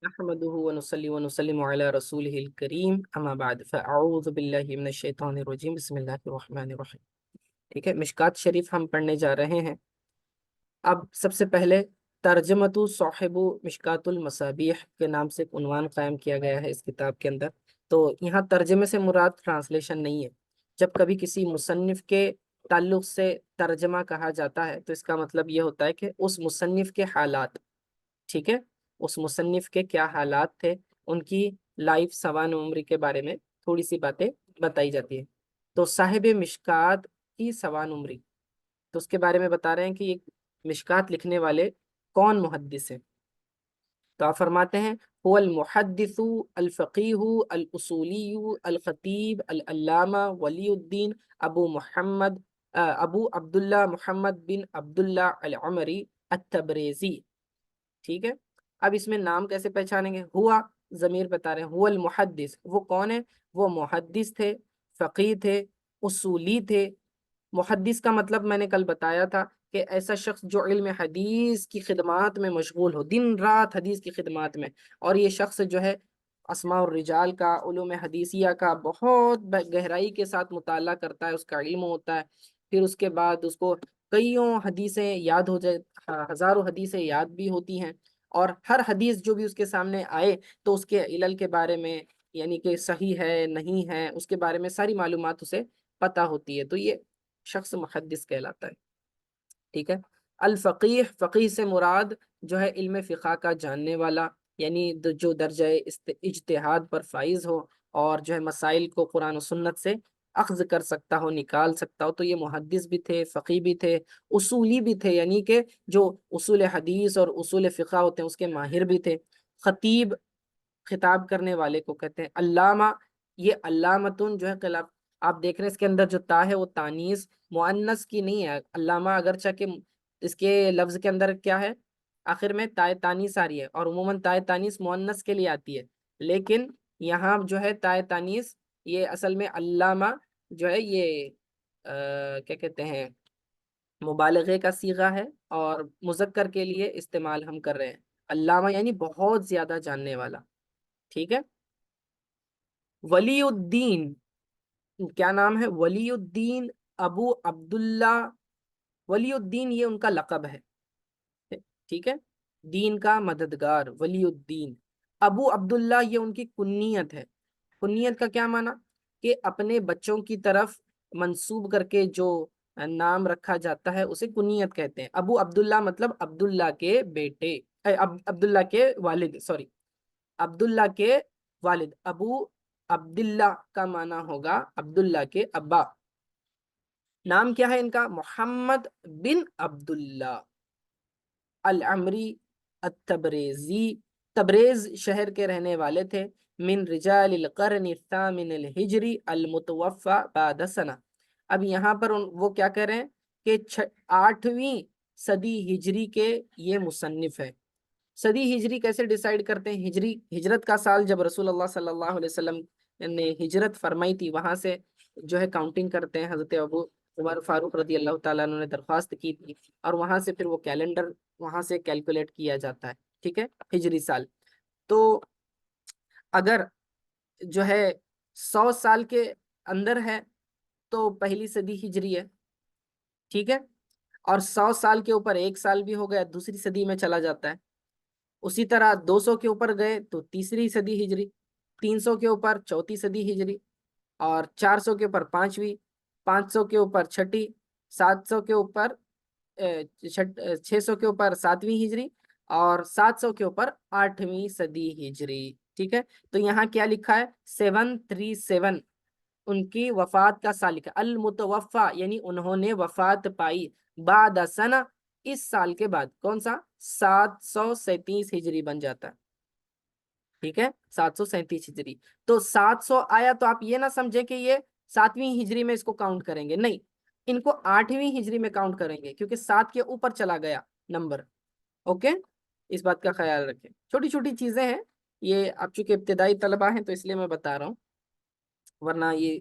نحمده ونصلي ونسلم على رسوله الكريم اما بعد فاعوذ باللہ من الشیطان الرجیم بسم اللہ الرحمن الرحیم۔ ٹھیک ہے، مشکات شریف ہم پڑھنے جا رہے ہیں۔ اب سب سے پہلے ترجمۃ صاحب مشکات المصابیح کے نام سے ایک عنوان قائم کیا گیا ہے اس کتاب کے اندر۔ تو یہاں ترجمے سے مراد ٹرانسلیشن نہیں ہے۔ جب کبھی کسی مصنف کے تعلق سے ترجمہ کہا جاتا ہے تو اس کا مطلب یہ ہوتا ہے کہ اس مصنف کے حالات، ٹھیک ہے، اس مصنف کے کیا حالات تھے، ان کی لائف سوان عمری کے بارے میں تھوڑی سی باتیں بتائی جاتی ہیں۔ تو صاحب مشکات کی سوان عمری، تو اس کے بارے میں بتا رہے ہیں کہ یہ مشکات لکھنے والے کون محدث ہیں۔ تو آپ فرماتے ہیں هو المحدث الفقیہ الاصولی الخطیب العلامہ ولی الدین ابو عبداللہ محمد بن عبداللہ العمری التبریزی۔ ٹھیک ہے، اب اس میں نام کیسے پہچانیں گے؟ ہوا ضمیر بتا رہے ہیں، ہوا المحدث، وہ کون ہے؟ وہ محدث تھے، فقیہ تھے، اصولی تھے۔ محدث کا مطلب میں نے کل بتایا تھا کہ ایسا شخص جو علم حدیث کی خدمات میں مشغول ہو، دن رات حدیث کی خدمات میں، اور یہ شخص جو ہے اسماء الرجال کا، علوم حدیثیہ کا بہت گہرائی کے ساتھ مطالعہ کرتا ہے، اس کا علم ہوتا ہے، پھر اس کے بعد اس کو کئیوں حدیثیں یاد ہو جائے، ہزاروں حدیثیں یاد بھی ہوتی ہیں، اور ہر حدیث جو بھی اس کے سامنے آئے تو اس کے علل کے بارے میں، یعنی کہ صحیح ہے نہیں ہے، اس کے بارے میں ساری معلومات اسے پتہ ہوتی ہے، تو یہ شخص محدث کہلاتا ہے۔ ٹھیک ہے، الفقیہ، فقیہ سے مراد جو ہے علم فقہ کا جاننے والا، یعنی جو درجہ اجتہاد پر فائز ہو اور جو ہے مسائل کو قرآن و سنت سے اخذ کر سکتا ہو، نکال سکتا ہو، تو یہ محدث بھی تھے، فقیہ بھی تھے، اصولی بھی تھے، یعنی کہ جو اصول حدیث اور اصول فقہ ہوتے ہیں اس کے ماہر بھی تھے۔ خطیب، خطاب کرنے والے کو کہتے ہیں۔ علامہ، یہ علامتن جو ہے خلاف، آپ دیکھ رہے ہیں اس کے اندر جو تا ہے وہ تانیث مؤنث کی نہیں ہے۔ علامہ اگرچہ کہ اس کے لفظ کے اندر کیا ہے، آخر میں تائے تانیث آ رہی ہے، اور عموماً تائے تانیث مؤنث کے لیے آتی ہے، لیکن یہاں جو ہے تائے تانیث یہ اصل میں علامہ جو ہے یہ کیا کہتے ہیں، مبالغے کا صیغہ ہے، اور مذکر کے لیے استعمال ہم کر رہے ہیں۔ علامہ یعنی بہت زیادہ جاننے والا۔ ٹھیک ہے، ولی الدین، کیا نام ہے؟ ولی الدین ابو عبداللہ، ولی الدین یہ ان کا لقب ہے، ٹھیک ہے، دین کا مددگار، ولی الدین۔ ابو عبداللہ یہ ان کی کنیت ہے۔ کنیت کا کیا معنی؟ کہ اپنے بچوں کی طرف منسوب کر کے جو نام رکھا جاتا ہے اسے کنیت کہتے ہیں۔ ابو عبداللہ مطلب عبداللہ کے بیٹے، عبداللہ کے والد، سوری، عبداللہ کے والد۔ ابو عبداللہ کا معنی ہوگا عبداللہ کے ابا۔ نام کیا ہے ان کا؟ محمد بن عبداللہ العمری التبریزی، تبریز شہر کے رہنے والے تھے۔ من رجال القرن الثامن الہجری المتوفى بعد سنہ۔ اب یہاں پر وہ کیا کہہ رہے ہیں کہ 8ویں صدی ہجری کے یہ مصنف ہے۔ صدی ہجری کیسے ڈیسائیڈ کرتے ہیں؟ ہجری، ہجرت کا سال جب رسول اللہ صلی اللہ علیہ وسلم نے ہجرت فرمائی تھی وہاں سے جو ہے کاؤنٹنگ کرتے ہیں۔ حضرت ابو عمر فاروق رضی اللہ تعالیٰ عنہ نے درخواست کی تھی، اور وہاں سے پھر وہ کیلنڈر وہاں سے کیلکولیٹ کیا جاتا ہے، ٹھیک ہے، ہجری سال۔ تو اگر جو ہے 100 سال کے اندر ہے تو پہلی صدی ہجری ہے، ٹھیک ہے، اور 100 سال کے اوپر ایک سال بھی ہو گیا دوسری صدی میں چلا جاتا ہے۔ اسی طرح 200 کے اوپر گئے تو تیسری صدی ہجری، 300 کے اوپر چوتھی صدی ہجری، اور 400 کے اوپر پانچویں، 500 کے اوپر چھٹی، 700 کے اوپر 600 کے اوپر 7ویں ہجری، اور 700 کے اوپر 8ویں صدی ہجری، ٹھیک ہے۔ تو یہاں کیا لکھا ہے؟ 737 ان کی وفات کا سال لکھا، المتوفا یعنی انہوں نے وفات پائی، بعد سنہ اس سال کے بعد، کون سا؟ 737 ہجری بن جاتا ہے، ٹھیک ہے، 737 ہجری۔ تو 700 آیا تو آپ یہ نہ سمجھیں کہ یہ 7ویں ہجری میں اس کو کاؤنٹ کریں گے، نہیں، ان کو 8ویں ہجری میں کاؤنٹ کریں گے، کیونکہ 7 کے اوپر چلا گیا نمبر۔ اوکے، اس بات کا خیال رکھیں، چھوٹی چھوٹی چیزیں ہیں یہ، آپ چونکہ ابتدائی طلبہ ہیں تو اس لیے میں بتا رہا ہوں، ورنہ یہ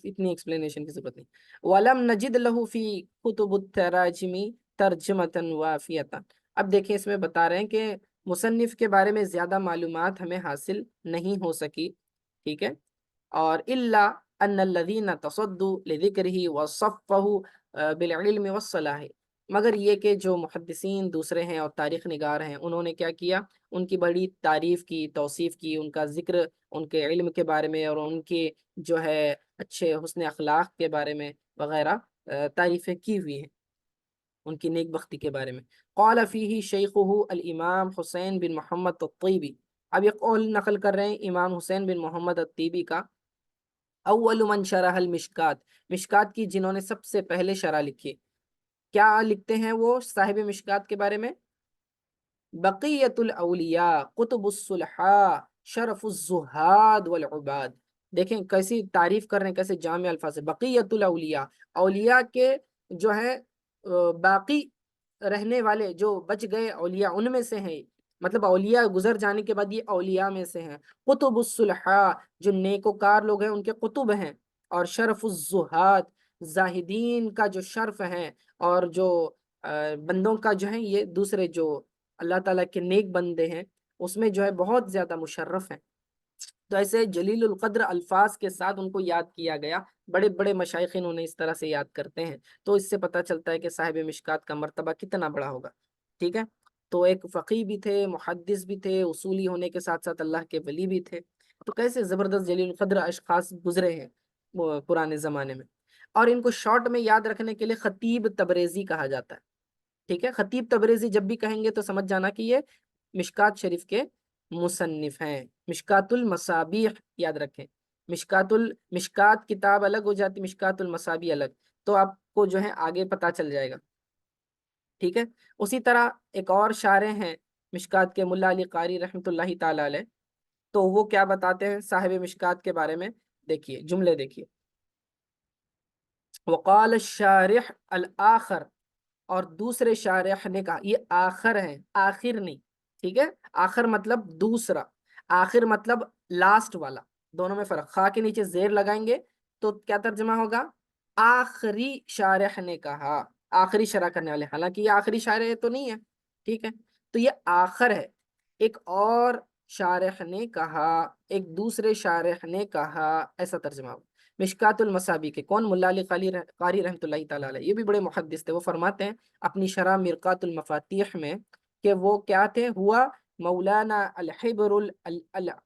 اتنی ایکسپلینیشن کی ضرورت نہیں۔ وَلَمْ نَجِدْ لَهُ فِي كُتُبُ التَّرَاجِمِ تَرْجِمَةً وَافِيَةً۔ اب دیکھیں اس میں بتا رہے ہیں کہ مصنف کے بارے میں زیادہ معلومات ہمیں حاصل نہیں ہو سکی، ٹھیک ہے، اور الا ان الذین تصدوا لذکرہ وصفہ بالعلم والصلاح، مگر یہ کہ جو محدثین دوسرے ہیں اور تاریخ نگار ہیں، انہوں نے کیا کیا، ان کی بڑی تعریف کی، توصیف کی، ان کا ذکر ان کے علم کے بارے میں اور ان کے جو ہے اچھے حسن اخلاق کے بارے میں وغیرہ تعریفیں کی ہوئی ہیں، ان کی نیک بختی کے بارے میں۔ قال فیہ شیخہ الامام حسین بن محمد الطیبی، اب یہ قول نقل کر رہے ہیں امام حسین بن محمد الطیبی کا، اول من شرح المشکات، مشکات کی جنہوں نے سب سے پہلے شرح لکھی، کیا لکھتے ہیں وہ صاحب مشکات کے بارے میں؟ بقیت الاولیاء قطب الصلحاء شرف الزہاد والعباد، دیکھیں کیسی تعریف کر رہے ہیں، کیسے جامع الفاظ ہے، بقیت الاولیاء، اولیاء کے جو ہے باقی رہنے والے جو بچ گئے اولیاء ان میں سے ہیں، مطلب اولیاء گزر جانے کے بعد یہ اولیاء میں سے ہیں، قطب الصلحاء جو نیکوکار لوگ ہیں ان کے قطب ہیں، اور شرف الزہاد زاہدین کا جو شرف ہیں، اور جو بندوں کا جو ہے یہ دوسرے جو اللہ تعالیٰ کے نیک بندے ہیں اس میں جو ہے بہت زیادہ مشرف ہیں۔ تو ایسے جلیل القدر الفاظ کے ساتھ ان کو یاد کیا گیا، بڑے بڑے مشائخین انہیں اس طرح سے یاد کرتے ہیں، تو اس سے پتہ چلتا ہے کہ صاحب مشکات کا مرتبہ کتنا بڑا ہوگا، ٹھیک ہے۔ تو ایک فقی بھی تھے، محدث بھی تھے، اصولی ہونے کے ساتھ ساتھ اللہ کے ولی بھی تھے، تو کیسے زبردست جلیل القدر اشخاص گزرے ہیں وہ پرانے زمانے میں، اور ان کو شارٹ میں یاد رکھنے کے لیے خطیب تبریزی کہا جاتا ہے، ٹھیک ہے۔ خطیب تبریزی جب بھی کہیں گے تو سمجھ جانا کہ یہ مشکات شریف کے مصنف ہیں، مشکات المصابیح یاد رکھیں، مشکات کتاب الگ ہو جاتی، مشکات المصابیح الگ، تو آپ کو جو ہے آگے پتہ چل جائے گا، ٹھیک ہے۔ اسی طرح ایک اور شارح ہیں مشکات کے، ملا علی قاری رحمۃ اللہ تعالی علیہ، تو وہ کیا بتاتے ہیں صاحب مشکات کے بارے میں، دیکھیے جملے دیکھیے، وقال الشارح الآخر، اور دوسرے شارح نے کہا، یہ آخر ہے، آخر نہیں، ٹھیک ہے، آخر مطلب دوسرا، آخر مطلب لاسٹ والا، دونوں میں فرق، خا کے نیچے زیر لگائیں گے تو کیا ترجمہ ہوگا، آخری شارح نے کہا، آخری شرح کرنے والے، حالانکہ یہ آخری شارح تو نہیں ہے، ٹھیک ہے، تو یہ آخر ہے، ایک اور شارح نے کہا، ایک دوسرے شارح نے کہا، ایسا ترجمہ ہوگا۔ مشکات المصابی کے کون، ملا علی قاری رحمۃ اللہ تعالی علیہ، یہ بھی بڑے محدث تھے، وہ فرماتے ہیں اپنی شرح مرقات المفاتیح میں کہ وہ کیا تھے، ہوا مولانا الحبر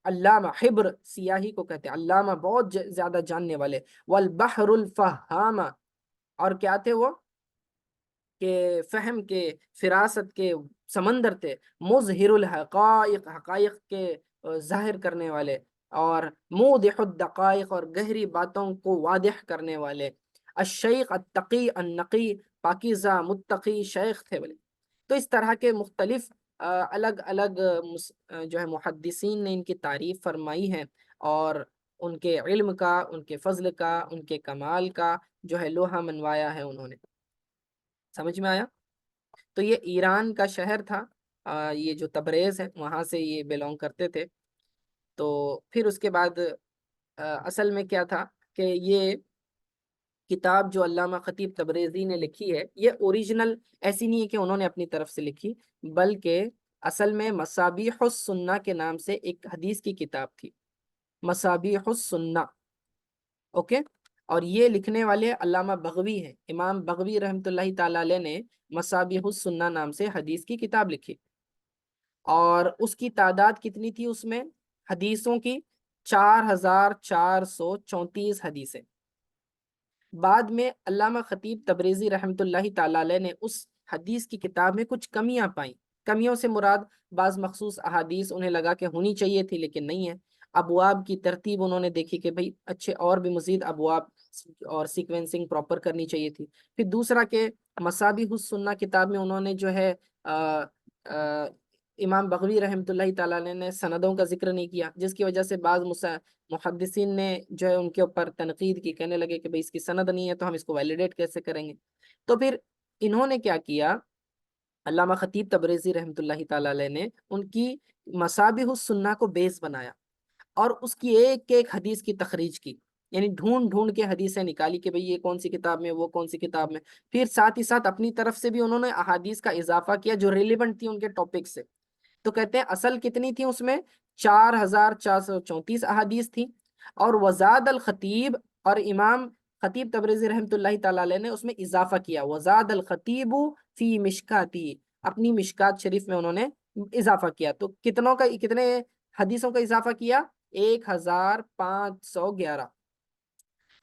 علامہ، حبر سیاہی کو کہتے ہیں، علامہ بہت زیادہ جاننے والے، والبحر الفہامہ، اور کیا تھے وہ کہ فہم کے، فراست کے سمندر تھے، مظہر الحقائق، حقائق کے ظاہر کرنے والے، اور موضح الدقائق، اور گہری باتوں کو واضح کرنے والے، الشیخ التقی النقی، پاکیزہ متقی شیخ تھے بولے۔ تو اس طرح کے مختلف الگ الگ جو ہے محدثین نے ان کی تعریف فرمائی ہے، اور ان کے علم کا، ان کے فضل کا، ان کے کمال کا جو ہے لوہا منوایا ہے انہوں نے، سمجھ میں آیا؟ تو یہ ایران کا شہر تھا، یہ جو تبریز ہے وہاں سے یہ بیلونگ کرتے تھے۔ تو پھر اس کے بعد اصل میں کیا تھا کہ یہ کتاب جو علامہ خطیب تبریزی نے لکھی ہے، یہ اوریجنل ایسی نہیں ہے کہ انہوں نے اپنی طرف سے لکھی، بلکہ اصل میں مصابیح السنہ کے نام سے ایک حدیث کی کتاب تھی، مصابیح السنہ، اوکے، اور یہ لکھنے والے علامہ بغوی ہیں، امام بغوی رحمۃ اللہ تعالی علیہ نے مصابیح السنہ نام سے حدیث کی کتاب لکھی، اور اس کی تعداد کتنی تھی اس میں حدیثوں کی، 4434 حدیثیں۔ بعد میں علامہ خطیب تبریزی رحمۃ اللہ تعالی علیہ نے اس حدیث کی کتاب میں کچھ کمیاں پائیں، کمیوں سے مراد بعض مخصوص احادیث انہیں لگا کہ ہونی چاہیے تھی لیکن نہیں ہے، ابواب کی ترتیب انہوں نے دیکھی کہ بھئی اچھے اور بھی مزید ابواب اور سیکوینسنگ پراپر کرنی چاہیے تھی۔ پھر دوسرا کہ مصابیح السنہ کتاب میں انہوں نے جو ہے امام بغوی رحمۃ اللہ تعالیٰ علیہ نے سندوں کا ذکر نہیں کیا، جس کی وجہ سے بعض محدثین نے جو ہے ان کے اوپر تنقید کی، کہنے لگے کہ بھئی اس کی سند نہیں ہے تو ہم اس کو ویلیڈیٹ کیسے کریں گے۔ تو پھر انہوں نے کیا کیا، علامہ خطیب تبریزی رحمۃ اللہ تعالی علیہ نے ان کی مصابیح السنہ کو بیس بنایا، اور اس کی ایک ایک حدیث کی تخریج کی، یعنی ڈھونڈ ڈھونڈ کے حدیثیں نکالی کہ بھئی یہ کون سی کتاب میں، وہ کون سی کتاب میں، پھر ساتھ ہی ساتھ اپنی طرف سے بھی انہوں نے احادیث کا اضافہ کیا جو ریلیونٹ تھی ان کے ٹاپک سے، تو کہتے ہیں اصل کتنی تھی اس میں؟ 4434 احادیث تھی، اور وزاد الخطیب، اور امام خطیب تبریزی رحمۃ اللہ تعالی علیہ نے اس میں اضافہ کیا، وزاد الخطیب فی مشکاتی، اپنی مشکات شریف میں انہوں نے اضافہ کیا. تو کتنے حدیثوں کا اضافہ کیا؟ 1511.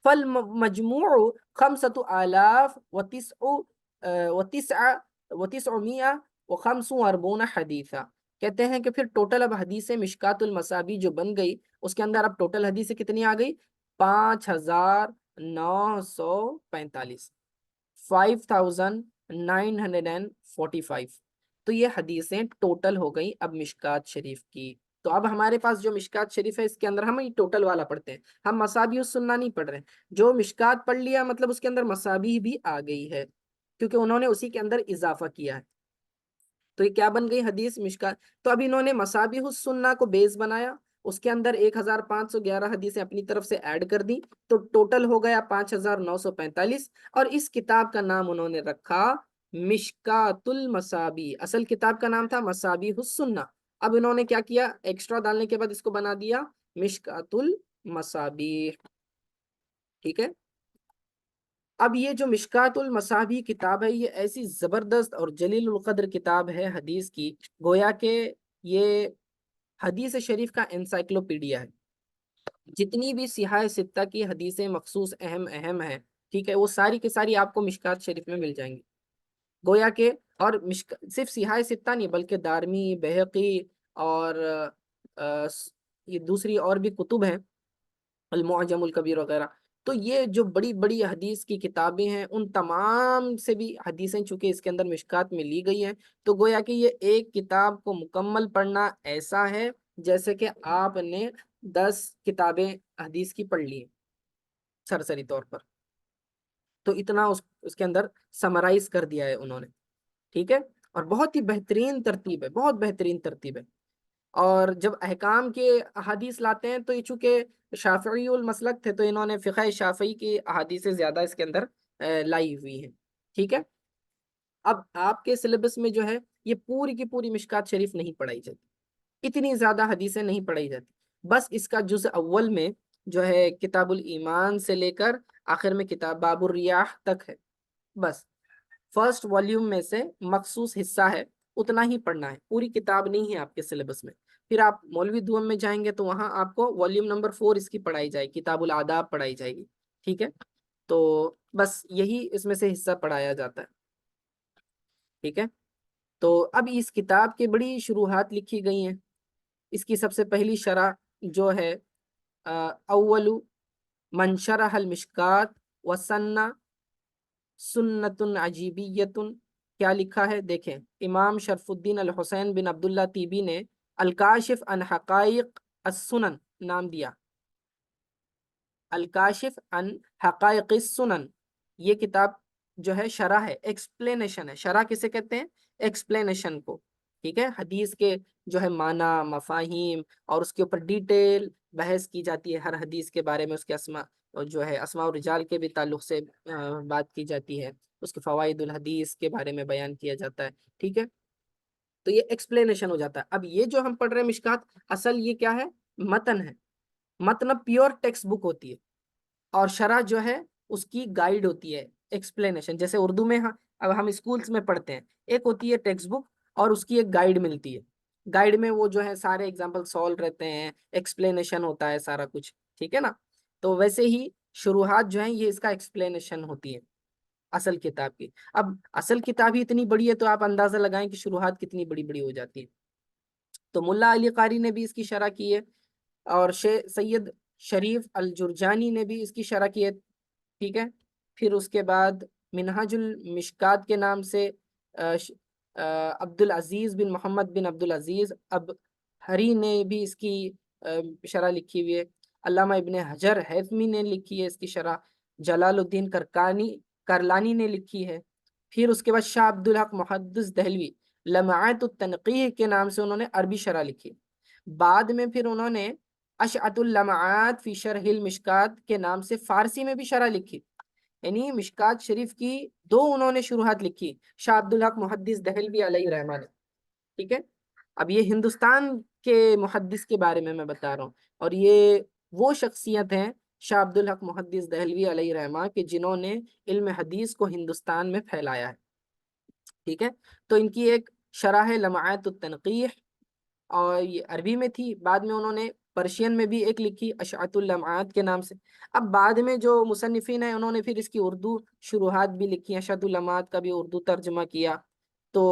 فالمجموع 5945 حدیثہ. کہتے ہیں کہ پھر ٹوٹل اب حدیث مشکات المصابیح جو بن گئی، اس کے اندر اب ٹوٹل حدیث کتنی آ گئی؟ 5945، 5945. تو یہ حدیثیں ٹوٹل ہو گئی اب مشکات شریف کی. تو اب ہمارے پاس جو مشکات شریف ہے اس کے اندر ہم یہ ٹوٹل والا پڑھتے ہیں، ہم مصابیح السنہ نہیں پڑھ رہے ہیں. جو مشکات پڑھ لیا مطلب اس کے اندر مصابیح بھی آ گئی ہے، کیونکہ انہوں نے اسی کے اندر اضافہ کیا ہے. تو یہ کیا بن گئی حدیث مشکات. تو اب انہوں نے مصابیح السنہ کو بیس بنایا، اس کے اندر 1511 حدیثیں اپنی طرف سے ایڈ کر دی، تو ٹوٹل ہو گیا 5945. اور اس کتاب کا نام انہوں نے رکھا مشکات المصابیح. اصل کتاب کا نام تھا مصابیح السنہ، اب انہوں نے کیا کیا؟ ایکسٹرا ڈالنے کے بعد اس کو بنا دیا مشکات المصابیح. ٹھیک ہے. اب یہ جو مشکات المصابیح کتاب ہے، یہ ایسی زبردست اور جلیل القدر کتاب ہے حدیث کی، گویا کہ یہ حدیث شریف کا انسائکلوپیڈیا ہے. جتنی بھی صحاح ستہ کی حدیثیں مخصوص اہم ہیں، ٹھیک ہے، وہ ساری کی ساری آپ کو مشکات شریف میں مل جائیں گی. گویا کہ اور صرف صحاح ستہ نہیں بلکہ دارمی، بہقی اور یہ دوسری اور بھی کتب ہیں، المعجم الکبیر وغیرہ. تو یہ جو بڑی بڑی حدیث کی کتابیں ہیں، ان تمام سے بھی حدیثیں چونکہ اس کے اندر مشکات میں لی گئی ہیں، تو گویا کہ یہ ایک کتاب کو مکمل پڑھنا ایسا ہے جیسے کہ آپ نے 10 کتابیں حدیث کی پڑھ لی ہیں سرسری طور پر. تو اتنا اس کے اندر سمرائز کر دیا ہے انہوں نے. ٹھیک ہے. اور بہت ہی بہترین ترتیب ہے، بہت بہترین ترتیب ہے. اور جب احکام کے احادیث لاتے ہیں تو یہ چونکہ شافعی المسلک تھے، تو انہوں نے فقہ شافعی کی احادیث زیادہ اس کے اندر لائی ہوئی ہیں. ٹھیک ہے. اب آپ کے سلیبس میں جو ہے یہ پوری کی پوری مشکات شریف نہیں پڑھائی جاتی، اتنی زیادہ حدیثیں نہیں پڑھائی جاتی. بس اس کا جزء اول میں جو ہے کتاب الایمان سے لے کر آخر میں کتاب باب الریاح تک ہے. بس فرسٹ والیوم میں سے مخصوص حصہ ہے، اتنا ہی پڑھنا ہے، پوری کتاب نہیں ہے آپ کے سلیبس میں. پھر آپ مولوی دوم میں جائیں گے تو وہاں آپ کو والیوم نمبر 4 اس کی پڑھائی جائے گی، کتاب الآداب پڑھائی جائے گی. ٹھیک ہے. تو بس یہی اس میں سے حصہ پڑھایا جاتا ہے. ٹھیک ہے. تو اب اس کتاب کی بڑی شروحات لکھی گئی ہیں. اس کی سب سے پہلی شرح جو ہے اول من شرح المشکات وسنہ سنت عجیبیت، کیا لکھا ہے دیکھیں. امام شرف الدین الحسین بن عبداللہ طیبی نے الکاشف عن حقائق السنن نام دیا. الکاشف عن حقائق السنن یہ کتاب جو ہے شرح ہے، ایکسپلینیشن ہے. شرح کسے کہتے ہیں؟ ایکسپلینیشن کو. ٹھیک ہے. حدیث کے جو ہے معنی، مفاہیم، اور اس کے اوپر ڈیٹیل بحث کی جاتی ہے ہر حدیث کے بارے میں، اس کے اسماء جو ہے اسماء و رجال کے بھی تعلق سے بات کی جاتی ہے، اس کے فوائد الحدیث کے بارے میں بیان کیا جاتا ہے. ٹھیک ہے. تو یہ ایکسپلینیشن ہو جاتا ہے. اب یہ جو ہم پڑھ رہے ہیں مشکات، اصل یہ کیا ہے؟ متن ہے. متن پیور ٹیکسٹ بک ہوتی ہے، اور شرح جو ہے اس کی گائیڈ ہوتی ہے، ایکسپلینیشن. جیسے اردو میں اب ہم اسکولز میں پڑھتے ہیں، ایک ہوتی ہے ٹیکسٹ بک اور اس کی ایک گائیڈ ملتی ہے. گائیڈ میں وہ جو ہے سارے ایگزامپل سالو رہتے ہیں، ایکسپلینیشن ہوتا ہے سارا کچھ. ٹھیک ہے نا. تو ویسے ہی شروحات جو ہیں یہ اس کا ایکسپلینیشن ہوتی ہے اصل کتاب کی. اب اصل کتاب ہی اتنی بڑی ہے تو آپ اندازہ لگائیں کہ شروحات کتنی بڑی بڑی ہو جاتی ہے. تو ملا علی قاری نے بھی اس کی شرح کی ہے، اور سید شریف الجرجانی نے بھی اس کی شرح کی ہے. ٹھیک ہے. پھر اس کے بعد منہاج المشکات کے نام سے عبد العزیز بن محمد بن عبد العزیز اب ہری نے بھی اس کی شرح لکھی ہوئی ہے. علامہ ابن حجر حیثمی نے لکھی ہے اس کی شرح. جلال الدین کرلانی نے لکھی ہے. پھر اس کے بعد شاہ عبدالحق محدث دہلوی لمعات التنقیح کے نام سے انہوں نے عربی شرح لکھی. بعد میں پھر انہوں نے اشعت اللمعات فی شرح المشکات کے نام سے فارسی میں بھی شرح لکھی. یعنی مشکات شریف کی 2 انہوں نے شروحات لکھی، شاہ عبدالحق محدث دہلوی علیہ رحمہ نے. ٹھیک ہے. اب یہ ہندوستان کے محدث کے بارے میں بتا رہا ہوں، اور یہ وہ شخصیت ہیں شاہ عبد الحق محدث دہلوی علیہ رحمہ کہ جنہوں نے علم حدیث کو ہندوستان میں پھیلایا ہے، ٹھیک ہے۔ تو ان کی ایک شرح لمعات التنقیح، اور یہ عربی میں تھی، بعد میں انہوں نے پرشین میں بھی ایک لکھی اشعت اللمعات کے نام سے۔ اب بعد میں جو مصنفین ہیں انہوں نے پھر اس کی اردو شروحات بھی لکھی، اشعت اللمعات کا بھی اردو ترجمہ کیا۔ تو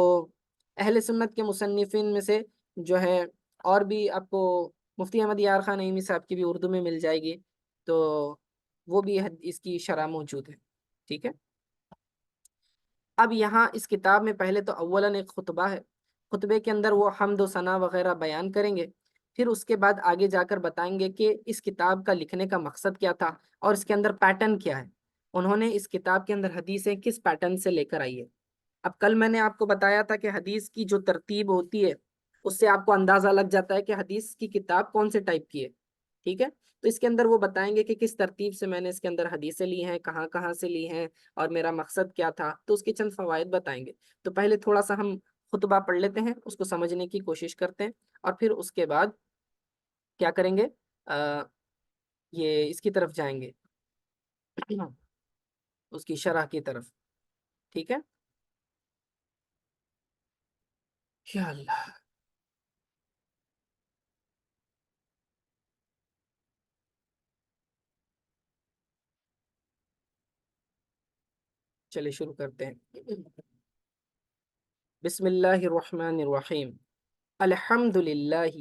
اہل سنت کے مصنفین میں سے جو ہے، اور بھی آپ کو مفتی احمد یار خان نعیمی صاحب کی بھی اردو میں مل جائے گی، تو وہ بھی اس کی شرح موجود ہے، ٹھیک ہے۔ اب یہاں اس کتاب میں پہلے تو اولاً ایک خطبہ ہے، خطبے کے اندر وہ حمد و ثنا وغیرہ بیان کریں گے، پھر اس کے بعد آگے جا کر بتائیں گے کہ اس کتاب کا لکھنے کا مقصد کیا تھا اور اس کے اندر پیٹرن کیا ہے، انہوں نے اس کتاب کے اندر حدیثیں کس پیٹرن سے لے کر آئی ہے۔ اب کل میں نے آپ کو بتایا تھا کہ حدیث کی جو ترتیب ہوتی ہے اس سے آپ کو اندازہ لگ جاتا ہے کہ حدیث کی کتاب کون سے ٹائپ کی ہے، ٹھیک ہے۔ تو اس کے اندر وہ بتائیں گے کہ کس ترتیب سے میں نے اس کے اندر حدیثیں لی ہیں، کہاں کہاں سے لی ہیں، اور میرا مقصد کیا تھا، تو اس کے چند فوائد بتائیں گے۔ تو پہلے تھوڑا سا ہم خطبہ پڑھ لیتے ہیں، اس کو سمجھنے کی کوشش کرتے ہیں، اور پھر اس کے بعد کیا کریں گے، یہ اس کی طرف جائیں گے اس کی شرح کی طرف، ٹھیک ہے۔ یا اللہ، چلے شروع کرتے ہیں۔ بسم اللہ الرحمن الرحیم۔ الحمد للہ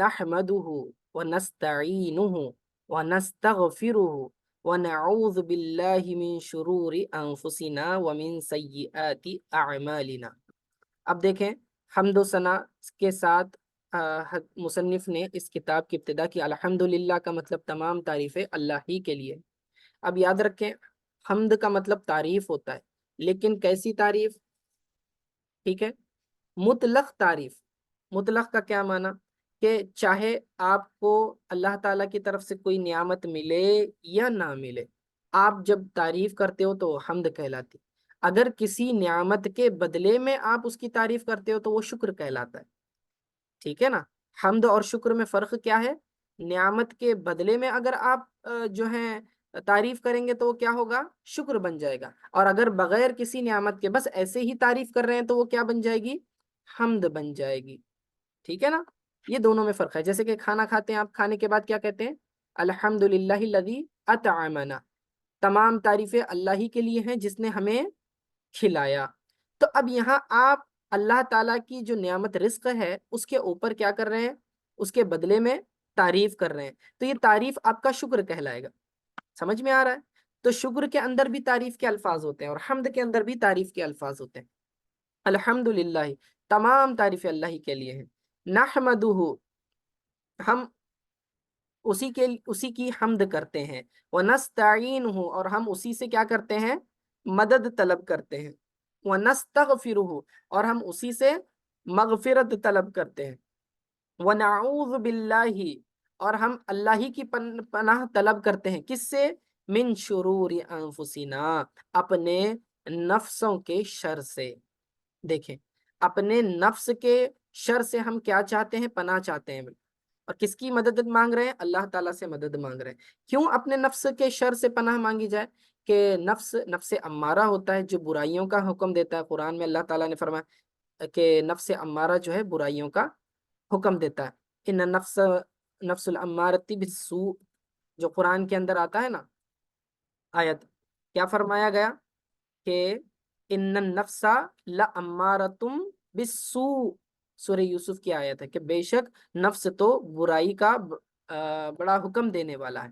نحمده ونستعینه ونستغفره ونعوذ باللہ من شرور انفسنا ومن سیئات اعمالنا۔ اب دیکھیں، حمد و ثنا کے ساتھ مصنف نے اس کتاب کی ابتدا کی۔ الحمدللہ کا مطلب تمام تعریفیں اللہ ہی کے لیے۔ اب یاد رکھیں، حمد کا مطلب تعریف ہوتا ہے، لیکن کیسی تعریف، ٹھیک ہے، مطلق تعریف۔ مطلق کا کیا معنی، کہ چاہے آپ کو اللہ تعالیٰ کی طرف سے کوئی نعمت ملے یا نہ ملے، آپ جب تعریف کرتے ہو تو وہ حمد کہلاتی۔ اگر کسی نعمت کے بدلے میں آپ اس کی تعریف کرتے ہو تو وہ شکر کہلاتا ہے، ٹھیک ہے نا۔ حمد اور شکر میں فرق کیا ہے؟ نعمت کے بدلے میں اگر آپ جو ہے تعریف کریں گے تو وہ کیا ہوگا، شکر بن جائے گا، اور اگر بغیر کسی نعمت کے بس ایسے ہی تعریف کر رہے ہیں تو وہ کیا بن جائے گی، حمد بن جائے گی، ٹھیک ہے نا۔ یہ دونوں میں فرق ہے۔ جیسے کہ کھانا کھاتے ہیں آپ، کھانے کے بعد کیا کہتے ہیں، الحمدللہ الذی اطعمنا، تمام تعریفیں اللہ ہی کے لیے ہیں جس نے ہمیں کھلایا۔ تو اب یہاں آپ اللہ تعالیٰ کی جو نعمت رزق ہے اس کے اوپر کیا کر رہے ہیں، اس کے بدلے میں تعریف کر رہے ہیں، تو یہ تعریف آپ کا شکر کہلائے گا۔ سمجھ میں آ رہا ہے؟ تو شکر کے اندر بھی تعریف کے الفاظ ہوتے ہیں اور حمد کے اندر بھی تعریف کے الفاظ ہوتے ہیں۔ الحمدللہ، تمام تعریفیں اللہ ہی کے لیے ہیں۔ نحمدہ، ہم اسی کی حمد کرتے ہیں۔ وَنَسْتَعِينُهُ، اور ہم اسی سے کیا کرتے ہیں، مدد طلب کرتے ہیں۔ وَنَسْتَغْفِرُهُ، اور ہم اسی سے مغفرت طلب کرتے ہیں۔ وَنَعُوذُ بِاللَّهِ، اور ہم اللہ ہی کی پناہ طلب کرتے ہیں، کس سے، من شرور انفسنا، اپنے نفسوں کے شر سے۔ دیکھیں، اپنے نفس کے شر سے ہم کیا چاہتے ہیں، پناہ چاہتے ہیں، اور کس کی مدد مانگ رہے ہیں، اللہ تعالیٰ سے مدد مانگ رہے ہیں۔ کیوں اپنے نفس کے شر سے پناہ مانگی جائے؟ کہ نفس امارہ ہوتا ہے جو برائیوں کا حکم دیتا ہے۔ قرآن میں اللہ تعالیٰ نے فرمایا کہ نفس امارہ جو ہے برائیوں کا حکم دیتا ہے۔ ان نفس الامارۃ بالسوء، جو قرآن کے اندر آتا ہے نا آیت، کیا فرمایا گیا کہ ان النفس لامارۃ بالسوء، سورہ یوسف کی آیت ہے کہ بے شک نفس تو برائی کا بڑا حکم دینے والا ہے،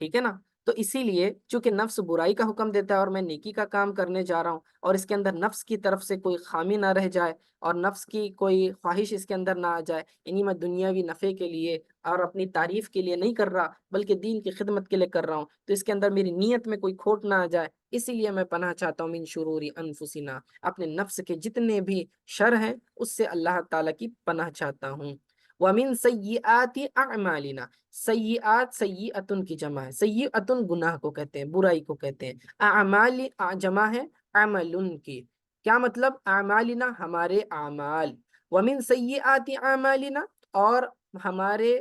ٹھیک ہے نا۔ تو اسی لیے چونکہ نفس برائی کا حکم دیتا ہے اور میں نیکی کا کام کرنے جا رہا ہوں، اور اس کے اندر نفس کی طرف سے کوئی خامی نہ رہ جائے اور نفس کی کوئی خواہش اس کے اندر نہ آ جائے، یعنی میں دنیاوی نفع کے لیے اور اپنی تعریف کے لیے نہیں کر رہا بلکہ دین کی خدمت کے لیے کر رہا ہوں، تو اس کے اندر میری نیت میں کوئی کھوٹ نہ آ جائے، اسی لیے میں پناہ چاہتا ہوں من شرور انفسنا، اپنے نفس کے جتنے بھی شر ہیں اس سے اللہ تعالیٰ کی پناہ چاہتا ہوں۔ وَمِن سَيِّئَاتِ أَعْمَالِنَا، سیئات سیئتن کی جمع ہے، سیئتن گناہ کو کہتے ہیں، برائی کو کہتے ہیں۔ اعمال جمع ہے عملن کی، کیا مطلب، اعمالنا ہمارے اعمال، ومن سیئات اعمالنا، اور ہمارے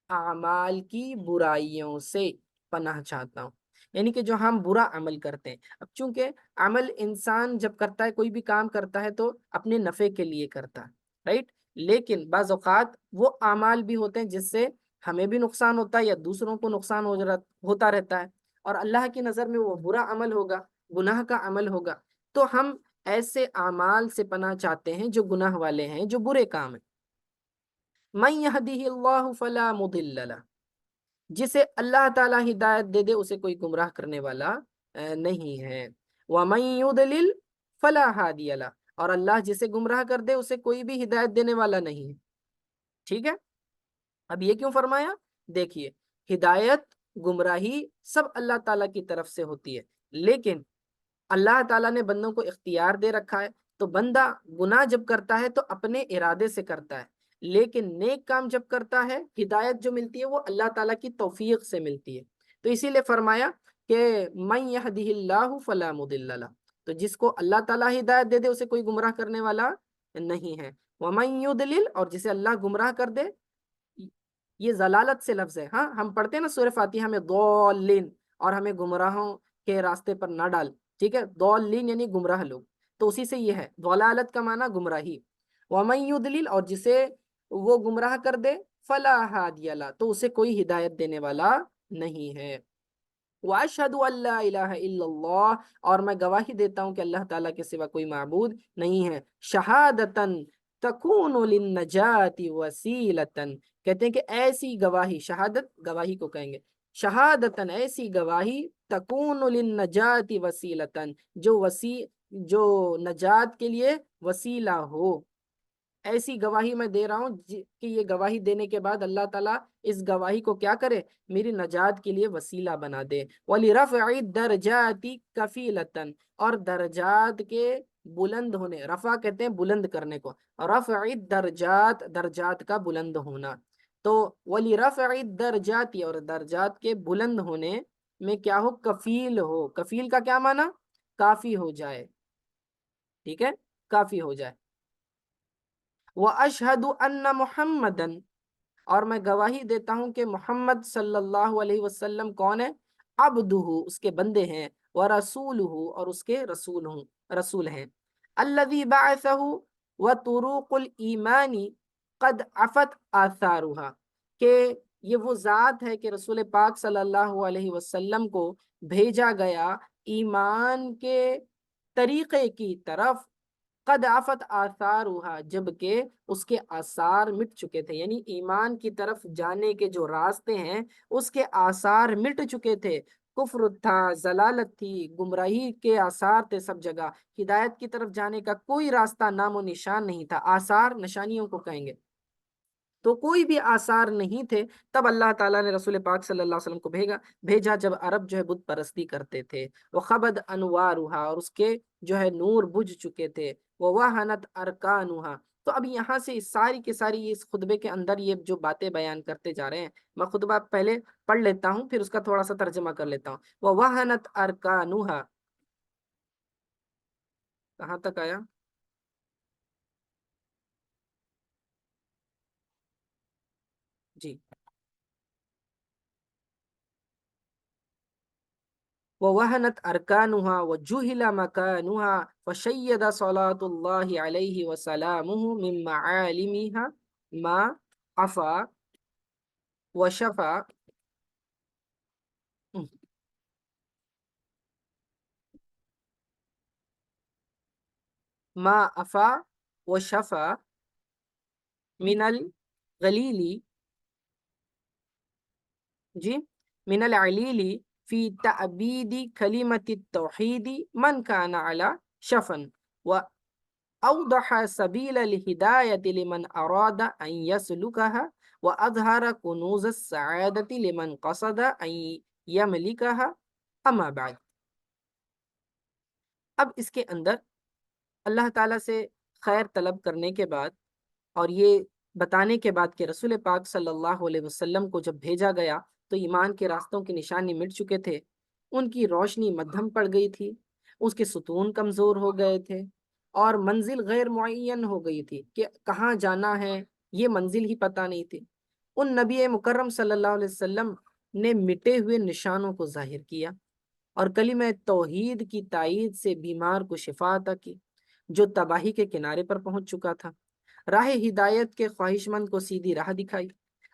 اعمال کی برائیوں سے پناہ چاہتا ہوں، یعنی کہ جو ہم برا عمل کرتے ہیں. اب چونکہ عمل انسان جب کرتا ہے، کوئی بھی کام کرتا ہے تو اپنے نفع کے لیے کرتا ہے، رائٹ. لیکن بعض اوقات وہ اعمال بھی ہوتے ہیں جس سے ہمیں بھی نقصان ہوتا ہے یا دوسروں کو نقصان ہوتا رہتا ہے، اور اللہ کی نظر میں وہ برا عمل ہوگا، گناہ کا عمل ہوگا. تو ہم ایسے اعمال سے پناہ چاہتے ہیں جو گناہ والے ہیں، جو برے کام ہیں. من يهده اللہ فلا مضل له، جسے اللہ تعالی ہدایت دے دے اسے کوئی گمراہ کرنے والا نہیں ہے. ومن يضلل فلا هادي له، اور اللہ جسے گمراہ کر دے اسے کوئی بھی ہدایت دینے والا نہیں ہے. ٹھیک ہے. اب یہ کیوں فرمایا؟ دیکھیے، ہدایت، گمراہی سب اللہ تعالیٰ کی طرف سے ہوتی ہے، لیکن اللہ تعالیٰ نے بندوں کو اختیار دے رکھا ہے. تو بندہ گناہ جب کرتا ہے تو اپنے ارادے سے کرتا ہے، لیکن نیک کام جب کرتا ہے ہدایت جو ملتی ہے وہ اللہ تعالیٰ کی توفیق سے ملتی ہے. تو اسی لیے فرمایا کہ من یہدہ اللہ فلا مضل لہ، تو جس کو اللہ تعالیٰ ہدایت دے دے اسے کوئی گمراہ کرنے والا نہیں ہے. ومن یضلل، اور جسے اللہ گمراہ کر دے، یہ ضلالت سے لفظ ہے. ہاں، ہم پڑھتے ہیں نا سورہ فاتحہ میں ضالین، اور ہمیں گمراہوں کے راستے پر نہ ڈال. ٹھیک ہے، ضالین یعنی گمراہ لوگ، تو اسی سے یہ ہے ضلالت کا معنی گمراہی. ومن یضلل، اور جسے وہ گمراہ کر دے، فلا ہادی لہ، تو اسے کوئی ہدایت دینے والا نہیں ہے. واشہد ان لا الہ الا اللہ، اور میں گواہی دیتا ہوں کہ اللہ تعالیٰ کے سوا کوئی معبود نہیں ہے. شہادتن تکون للنجات وسیلتن، کہتے ہیں کہ ایسی گواہی، شہادت گواہی کو کہیں گے، شہادتن ایسی گواہی، تکون للنجات وسیلتن، جو نجات کے لیے وسیلہ ہو. ایسی گواہی میں دے رہا ہوں کہ یہ گواہی دینے کے بعد اللہ تعالیٰ اس گواہی کو کیا کرے؟ میری نجات کے لیے وسیلہ بنا دے. وَلِرَفْعِ الدَّرَجَاتِ كَفِيلَةً، اور درجات کے بلند ہونے، رفع کہتے ہیں بلند کرنے کو، رفع الدرجات، درجات کا بلند ہونا. تو وَلِرَفْعِ الدَّرْجَاتِ، اور درجات کے بلند ہونے میں کیا ہو؟ کفیل ہو. کفیل کا کیا معنی؟ کافی ہو جائے. ٹھیک ہے، کافی ہو جائے. وَأَشْهَدُ أَنَّ مُحَمَّدًا، اور میں گواہی دیتا ہوں کہ محمد صلی اللہ علیہ وسلم کون ہے؟ عبدہ، اس کے بندے ہیں، ورسولہ، اور اس کے رسول ہیں. الذی بعثہ وطروق الایمان قد عفت آثارها، کہ یہ وہ ذات ہے کہ رسول پاک صلی اللہ علیہ وسلم کو بھیجا گیا ایمان کے طریقے کی طرف. قد عفت آثارها، جبکہ اس کے آثار مٹ چکے تھے، یعنی ایمان کی طرف جانے کے جو راستے ہیں اس کے آثار مٹ چکے تھے. کفر تھا، ضلالت تھی، گمراہی کے آثار تھے سب جگہ، ہدایت کی طرف جانے کا کوئی راستہ نام و نشان نہیں تھا. آثار نشانیوں کو کہیں گے. تو کوئی بھی آثار نہیں تھے، تب اللہ تعالیٰ نے رسول پاک صلی اللہ علیہ وسلم کو بھیجا جب عرب جو ہے بت پرستی کرتے تھے. وخبد انوارها، اور اس کے جو ہے نور بجھ چکے تھے. ووہنت ارکانها. تو اب یہاں سے اس ساری کی ساری اس خطبے کے اندر یہ جو باتیں بیان کرتے جا رہے ہیں، میں خطبہ پہلے پڑھ لیتا ہوں پھر اس کا تھوڑا سا ترجمہ کر لیتا ہوں. ووہنت ارکانها، کہاں تک آیا؟ جی. ووهنت أركانها وجهل مكانها فشيد صلاة الله عليه وسلامه من معالمها ما عفا وشفى ما عفا وشفى من الغليل، جی، من العلیل فی تعبید کلمت التوحید من کان علی شفن، وأوضح سبیل الہدایت لمن اراد ان یسلکها، وأظہر کنوز السعادت لمن قصد ان یملکها. اما بعد، اب اس کے اندر اللہ تعالیٰ سے خیر طلب کرنے کے بعد اور یہ بتانے کے بعد کہ رسول پاک صلی اللہ علیہ وسلم کو جب بھیجا گیا تو ایمان کے راستوں کی نشانی مٹ چکے تھے، ان کی روشنی مدھم پڑ گئی تھی، اس کے ستون کمزور ہو گئے تھے، اور منزل غیر معین ہو گئی تھی کہ کہاں جانا ہے، یہ منزل ہی پتہ نہیں تھی، ان نبی مکرم صلی اللہ علیہ وسلم نے مٹے ہوئے نشانوں کو ظاہر کیا اور کلمہ توحید کی تائید سے بیمار کو شفا عطا کی، جو تباہی کے کنارے پر پہنچ چکا تھا، راہ ہدایت کے خواہش مند کو سیدھی راہ دکھائی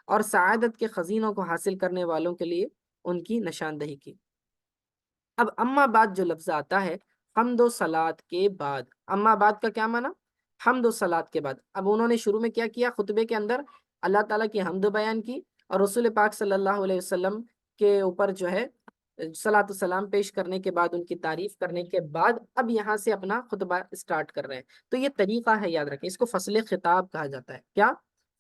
اور سعادت کے خزینوں کو حاصل کرنے والوں کے لیے ان کی نشاندہی کی۔ اب اما بعد جو لفظ آتا ہے حمد و صلات کے بعد، اما بعد کا کیا معنی؟ حمد و صلات کے بعد۔ اب انہوں نے شروع میں کیا کیا؟ خطبے کے اندر اللہ تعالیٰ کی حمد بیان کی اور رسول پاک صلی اللہ علیہ وسلم کے اوپر جو ہے صلاۃ السلام پیش کرنے کے بعد، ان کی تعریف کرنے کے بعد اب یہاں سے اپنا خطبہ اسٹارٹ کر رہے ہیں۔ تو یہ طریقہ ہے، یاد رکھیں، اس کو فصل خطاب کہا جاتا ہے۔ کیا؟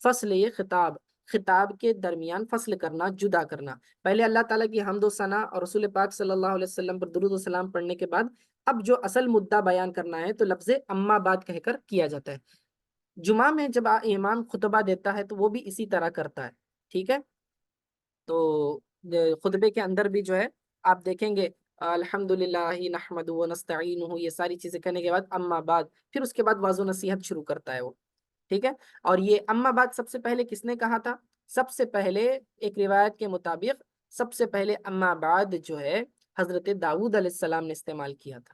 فصل خطاب، خطاب کے درمیان فصل کرنا، جدا کرنا۔ پہلے اللہ تعالیٰ کی حمد و ثنا اور رسول پاک صلی اللہ علیہ وسلم پر درود و سلام پڑھنے کے بعد اب جو اصل مدعا بیان کرنا ہے تو لفظ اما بعد کہہ کر کیا جاتا ہے۔ جمعہ میں جب امام خطبہ دیتا ہے تو وہ بھی اسی طرح کرتا ہے، ٹھیک ہے؟ تو خطبے کے اندر بھی جو ہے آپ دیکھیں گے الحمدللہ نحمدہ ونستعینہ، یہ ساری چیزیں کہنے کے بعد اما بعد، پھر اس کے بعد واضح و نصیحت شروع کرتا ہے وہ، ٹھیک ہے؟ اور یہ اما بعد سب سے پہلے کس نے کہا تھا؟ سب سے پہلے ایک روایت کے مطابق سب سے پہلے اما بعد جو ہے حضرت داؤد علیہ السلام نے استعمال کیا تھا۔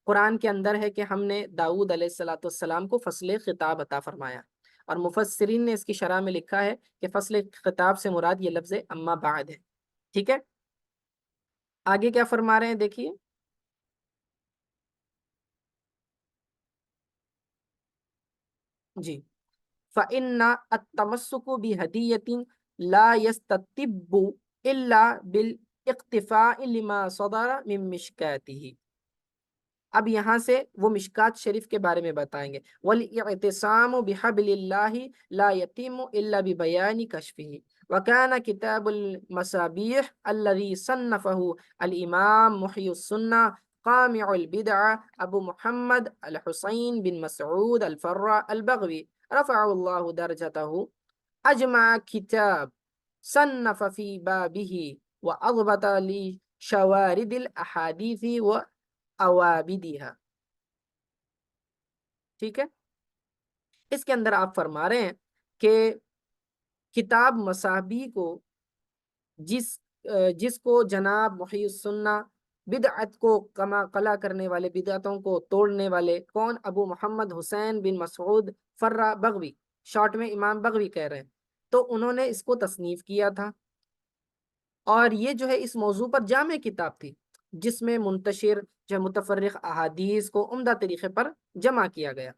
قرآن کے اندر ہے کہ ہم نے داؤد علیہ السلام کو فصل خطاب عطا فرمایا، اور مفسرین نے اس کی شرح میں لکھا ہے کہ فصل خطاب سے مراد یہ لفظ اما بعد ہے، ٹھیک ہے؟ آگے کیا فرما رہے ہیں دیکھیے، جی فَإِنَّ التَّمَسُّكُ بِهَدِيَّةٍ لَا يَسْتَتِبُّ إِلَّا بِالْاِقْتِفَاءِ لِمَا صَدَرَ مِن مِشْكَاتِهِ۔ اب یہاں سے وہ مشکات شریف کے بارے میں بتائیں گے۔ وَالْاِعْتِصَامُ بِحَبْلِ اللَّهِ لَا يَتِمُّ إِلَّا بِبَيَانِ كَشْفِهِ وَكَانَ كِتَابُ الْمَصَابِيحِ الَّذِي صَنَّفَهُ الْإِمَامُ مُحْيِي السُّنَّةِ قامع البدع ابو محمد الحسین بن مسعود الفرا البغوی رفع اللہ درجته، اجمع کتاب صنف فی بابه واضبط لشوارد الاحادیث واوابدها، ٹھیک ہے؟ اس کے اندر آپ فرما رہے ہیں کہ کتاب مصابی کو جس کو جناب محی السنہ، بدعت کو کما قلا کرنے والے، بدعتوں کو توڑنے والے، کون؟ ابو محمد حسین بن مسعود فرا بغوی، شارٹ میں امام بغوی کہہ رہے ہیں، تو انہوں نے اس کو تصنیف کیا تھا، اور یہ جو ہے اس موضوع پر جامع کتاب تھی جس میں منتشر جو متفرق احادیث کو عمدہ طریقے پر جمع کیا گیا۔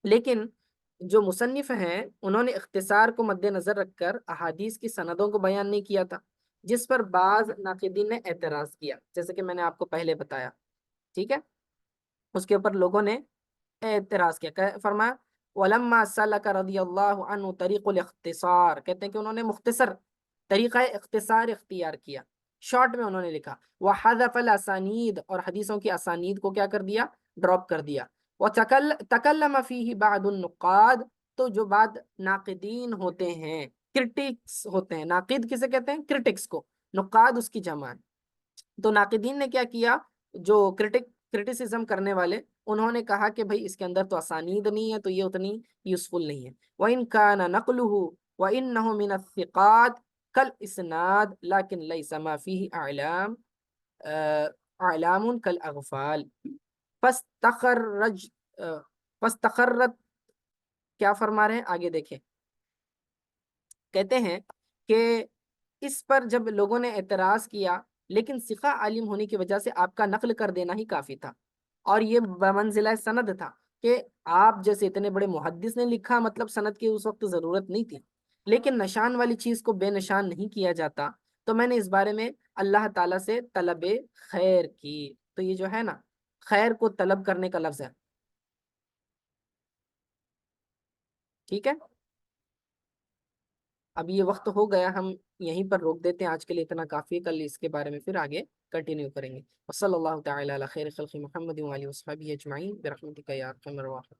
لیکن جو مصنف ہیں انہوں نے اختصار کو مد نظر رکھ کر احادیث کی سندوں کو بیان نہیں کیا تھا، جس پر بعض ناقدین نے اعتراض کیا، جیسے کہ میں نے آپ کو پہلے بتایا، ٹھیک ہے؟ اس کے اوپر لوگوں نے اعتراض کیا، فرمایا وَلَمَّا سَلَكَ رضی اللہ عنہ طریق الاختصار، کہتے ہیں کہ انہوں نے مختصر طریقہ اختصار اختیار کیا، شارٹ میں انہوں نے لکھا، وَحَذَفَ الْأَسَانِيدَ، اور حدیثوں کی اسانید کو کیا کر دیا؟ ڈراپ کر دیا، وَتَكَلَّمَ فِيهِ بَعْضُ النُّقَاد، تو جو بعد ناقدین ہوتے ہیں، کرٹکس ہوتے ہیں، ناقد کسے کہتے ہیں؟ کرٹکس کو، نقاد اس کی جمع ہے، تو ناقدین نے کیا کیا؟ جو کرٹیسزم کرنے والے، انہوں نے کہا کہ بھئی اس کے اندر تو اسانید نہیں ہے، تو یہ اتنی یوزفل نہیں ہے، وَإِن كَانَ نَقْلُهُ وَإِنَّهُ مِنَ الثِّقَاتِ كَالْإِسْنَادِ لَكِنْ لَيْسَ مَا فِيهِ أَعْلَامٌ كَالْأَغْفَالِ فَاسْتَخَرَّتْ، کیا فرما رہے ہیں آگے دیکھیں، کہتے ہیں کہ اس پر جب لوگوں نے اعتراض کیا، لیکن ثقہ عالم ہونے کی وجہ سے آپ کا نقل کر دینا ہی کافی تھا، اور یہ بمنزلہ سند تھا کہ آپ جیسے اتنے بڑے محدث نے لکھا، مطلب سند کی اس وقت ضرورت نہیں تھی، لیکن نشان والی چیز کو بے نشان نہیں کیا جاتا، تو میں نے اس بارے میں اللہ تعالیٰ سے طلب خیر کی، تو یہ جو ہے نا خیر کو طلب کرنے کا لفظ ہے، ٹھیک ہے؟ اب یہ وقت ہو گیا، ہم یہیں پر روک دیتے ہیں، آج کے لیے اتنا کافی ہے، کل اس کے بارے میں پھر آگے کنٹینیو کریں گے۔ وصلی اللہ تعالی علی خیر خلق محمد و آلہ وصحبہ اجمعین برحمتک یا ارحم الراحمین۔